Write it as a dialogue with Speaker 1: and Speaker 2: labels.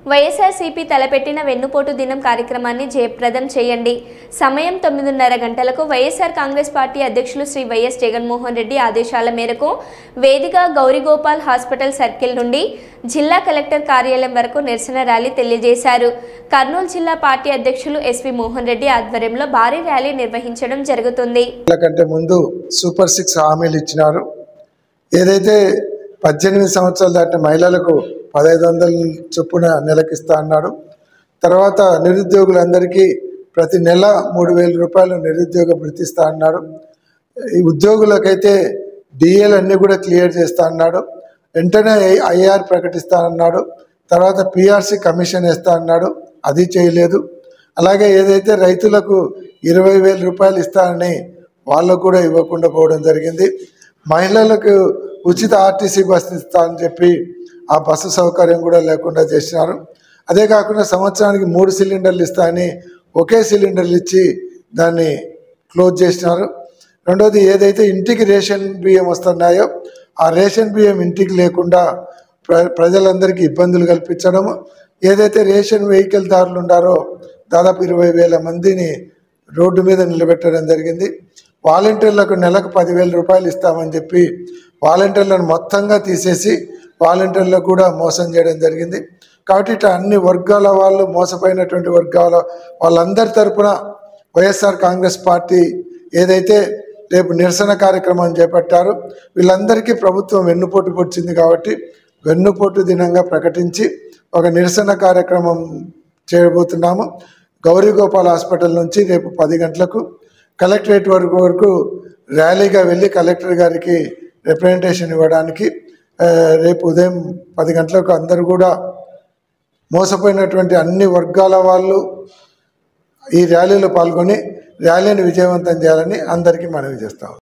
Speaker 1: వైఎస్ఆర్సీపీ తలపెట్టిన వెన్నుపోటు దినం కార్యక్రమాన్ని జయప్రదం చేయండి. సమయం 9:30 గంటలకు వైఎస్ఆర్ కాంగ్రెస్ పార్టీ అధ్యక్షులు శ్రీ వైఎస్ జగన్మోహన్ రెడ్డి ఆదేశాల మేరకు వేదిక గౌరీగోపాల్ హాస్పిటల్ సర్కిల్ నుండి జిల్లా కలెక్టర్ కార్యాలయం వరకు నిరసన ర్యాలీ తెలియజేశారు. కర్నూలు జిల్లా పార్టీ అధ్యక్షులు ఎస్వి మోహన్ రెడ్డి ఆధ్వర్యంలో భారీ ర్యాలీ నిర్వహించడం జరుగుతుంది.
Speaker 2: ముందు సూపర్ 6 హామీలు ఇచ్చినారు. ఏదైతే 18 సంవత్సరాలు దాటిన మహిళలకు 1500 చొప్పున నెలకిస్తా అన్నాడు. తర్వాత నిరుద్యోగులందరికీ ప్రతి నెల 3000 రూపాయలు నిరుద్యోగ భృతి ఇస్తా అన్నాడు. ఈ ఉద్యోగులకైతే డిఏలు అన్నీ కూడా క్లియర్ చేస్తా అన్నాడు. వెంటనే ఐఆర్ ప్రకటిస్తా అన్నాడు. తర్వాత పిఆర్సి కమిషన్ వేస్తా అన్నాడు, అది చేయలేదు. అలాగే ఏదైతే రైతులకు 20,000 రూపాయలు ఇస్తానని వాళ్ళకు కూడా ఇవ్వకుండా పోవడం జరిగింది. మహిళలకు ఉచిత ఆర్టీసీ బస్సు ఇస్తా అని చెప్పి ఆ బస్సు సౌకర్యం కూడా లేకుండా చేసినారు. అదే కాకుండా సంవత్సరానికి 3 సిలిండర్లు ఇస్తాయని ఒకే సిలిండర్లు ఇచ్చి దాన్ని క్లోజ్ చేసినారు. రెండోది ఏదైతే ఇంటికి రేషన్ బియ్యం వస్తున్నాయో ఆ రేషన్ బియ్యం ఇంటికి లేకుండా ప్రజలందరికీ ఇబ్బందులు కల్పించడము. ఏదైతే రేషన్ వెహికల్ దారులు ఉన్నారో దాదాపు 20,000 మందిని రోడ్డు మీద నిలబెట్టడం జరిగింది. వాలంటీర్లకు నెలకు 10,000 రూపాయలు ఇస్తామని చెప్పి వాలంటీర్లను మొత్తంగా తీసేసి వాలంటీర్లకు కూడా మోసం చేయడం జరిగింది. కాబట్టి ఇట్లా అన్ని వర్గాల వాళ్ళు, మోసపోయినటువంటి వర్గాల వాళ్ళందరి తరపున వైఎస్ఆర్ కాంగ్రెస్ పార్టీ ఏదైతే రేపు నిరసన కార్యక్రమం చేపట్టారో వీళ్ళందరికీ ప్రభుత్వం వెన్నుపోటు పొడిచింది. కాబట్టి వెన్నుపోటు దినంగా ప్రకటించి ఒక నిరసన కార్యక్రమం చేయబోతున్నాము. గౌరీగోపాల్ హాస్పిటల్ నుంచి రేపు 10 గంటలకు కలెక్టరేట్ వరకు ర్యాలీగా వెళ్ళి కలెక్టర్ గారికి రిప్రజెంటేషన్ ఇవ్వడానికి రేపు ఉదయం 10 గంటలకు అందరూ కూడా మోసపోయినటువంటి అన్ని వర్గాల వాళ్ళు ఈ ర్యాలీలో పాల్గొని ర్యాలీని విజయవంతం చేయాలని అందరికీ మనవి చేస్తాం.